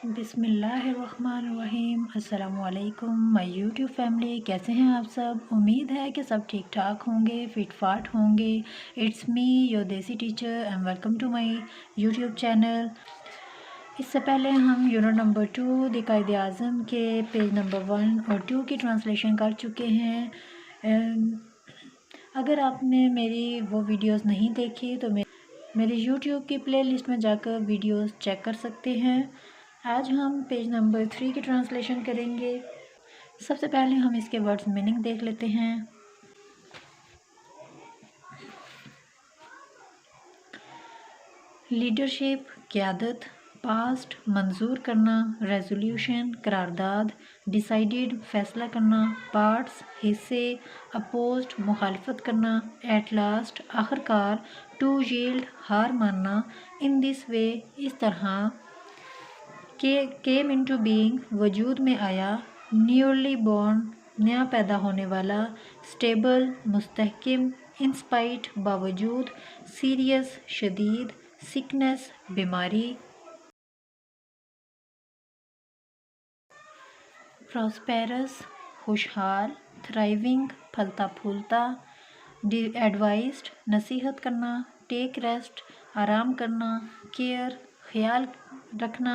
بسم اللہ الرحمن الرحیم۔ السلام علیکم مائی یوٹیوب فیملی، کیسے ہیں آپ سب؟ امید ہے کہ سب ٹھیک ٹھاک ہوں گے، فٹ فاٹ ہوں گے۔ It's me your desi teacher and welcome to my YouTube channel. اس سے پہلے ہم یونٹ نمبر 2 دی قائد اعظم کے پیج نمبر 1 اور 2 کی ٹرانسلیشن کر چکے ہیں۔ اگر آپ نے میری وہ ویڈیوز نہیں دیکھی تو میری یوٹیوب کی پلے لسٹ میں جا کر ویڈیوز چیک کر سکتے ہیں۔ آج ہم پیج نمبر 3 کی ٹرانسلیشن کریں گے۔ سب سے پہلے ہم اس کے ورڈز میننگ دیکھ لیتے ہیں۔ لیڈرشپ قیادت، پاسٹ منظور کرنا، ریزولوشن قرارداد، ڈیسائیڈڈ فیصلہ کرنا، پارٹس حصے، اپوزڈ مخالفت کرنا، ایٹ لاسٹ آخر کار، ٹو ییلڈ ہار ماننا، ان دس وے اس طرح، کیم انٹو بینگ وجود میں آیا، نیورلی بورن نیا پیدا ہونے والا، اسٹیبل مستحکم، انسپائٹ باوجود، سیریس شدید، سکنس بیماری، پراسپیرس خوشحال، تھرائیونگ پھلتا پھولتا، ایڈوائزڈ نصیحت کرنا، ٹیک ریسٹ آرام کرنا، کیئر خیال رکھنا،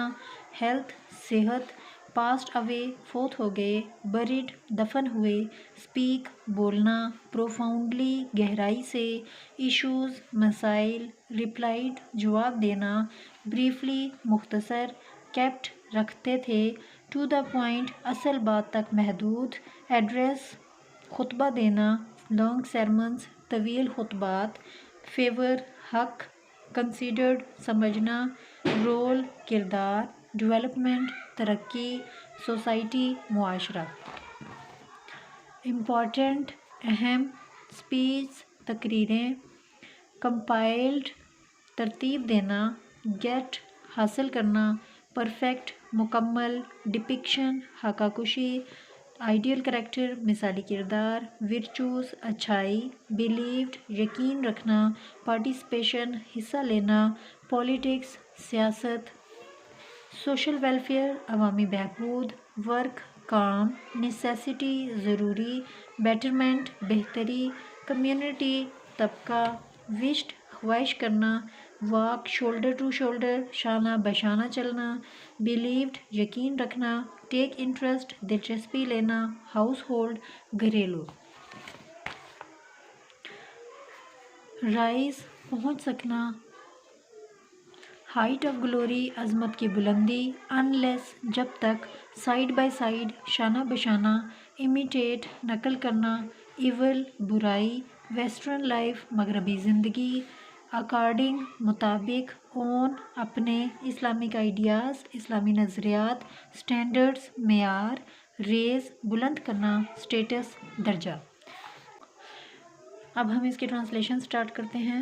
ہیلتھ صحت، پاسڈ اوے فوت ہو گئے، بریڈ دفن ہوئے، اسپیک بولنا، پروفاؤنڈلی گہرائی سے، ایشوز مسائل، ریپلائڈ جواب دینا، بریفلی مختصر، کیپٹ رکھتے تھے، ٹو دا پوائنٹ اصل بات تک محدود، ایڈریس خطبہ دینا، لانگ سرمنز طویل خطبات، فیور حق، کنسیڈرڈ سمجھنا، رول کردار، ڈیولپمنٹ ترقی، سوسائٹی معاشرہ، امپورٹنٹ اہم، اسپیچ تقریریں، کمپائلڈ ترتیب دینا، گیٹ حاصل کرنا، پرفیکٹ مکمل، ڈپکشن حقہ کشی، آئیڈیل کریکٹر مثالی کردار، ورچوز اچھائی، بلیوڈ یقین رکھنا، پارٹیسپیشن حصہ لینا، پولیٹکس سیاست، سوشل ویلفیئر عوامی بہبود، ورک کام، نیسیسٹی ضروری، بیٹرمنٹ بہتری، کمیونٹی طبقہ، وشڈ خواہش کرنا، واک شولڈر ٹو شولڈر شانہ بشانہ چلنا، بلیوڈ یقین رکھنا، ٹیک انٹرسٹ دلچسپی لینا، ہاؤس ہولڈ گھریلو، رائز پہنچ سکنا، ہائٹ آف گلوری عظمت کی بلندی، انلیس جب تک، سائیڈ بائی سائیڈ شانہ بشانہ، امیٹیٹ نقل کرنا، ایول برائی، ویسٹرن لائف مغربی زندگی، اکارڈنگ مطابق، اون اپنے، اسلامک آئیڈیاز اسلامی نظریات، اسٹینڈرڈز معیار، ریز بلند کرنا، اسٹیٹس درجہ۔ اب ہم اس کی ٹرانسلیشن سٹارٹ کرتے ہیں۔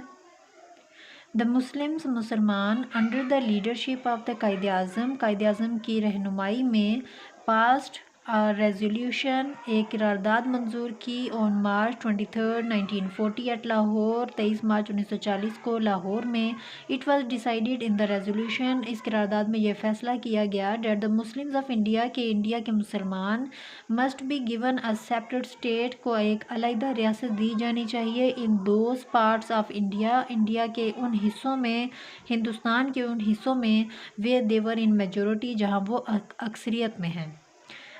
The Muslims مسلمان under the leadership of the Quaid اعظم قائد اعظم کی رہنمائی میں پاسڈ ریزولوشن ایک قرارداد منظور کی on March 23 1940 at Lahore 23 March 1940 کو لاہور میں it was decided in the resolution اس قرارداد میں یہ فیصلہ کیا گیا that the Muslims of India کہ انڈیا کے مسلمان must be given a separate state کو ایک علیحدہ ریاست دی جانی چاہیے in those parts of India India کے ان حصوں میں ہندوستان کے ان حصوں میں where they were in majority جہاں وہ اکثریت میں ہیں۔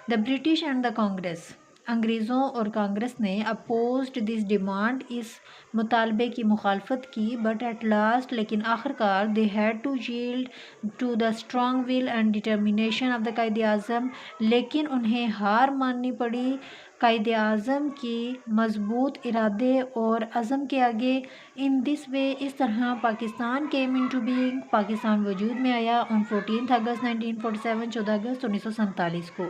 The British and the Congress انگریزوں اور کانگریس نے اپوزڈ دس ڈیمانڈ اس مطالبے کی مخالفت کی بٹ ایٹ لاسٹ لیکن آخر کار they had to yield to the strong will and determination of the Quaid Azam لیکن انہیں ہار ماننی پڑی قائد اعظم کی مضبوط ارادے اور عزم کے آگے۔ ان دس وے اس طرح Pakistan came into being Pakistan وجود میں آیا آن 14 اگست 1947 14 اگست 1947 کو۔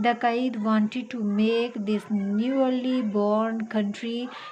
The Qaid wanted to make this newly born country.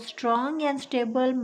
strong and stable,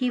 he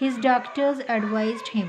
His doctors advised him.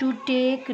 to take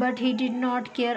But he did not care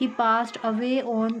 He passed away on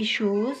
issues.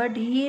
But he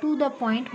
to the point,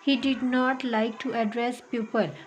He did not like to address people.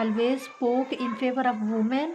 always spoke in favor of women.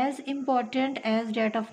as important as that of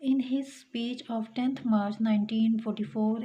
In his speech of 10th March 1944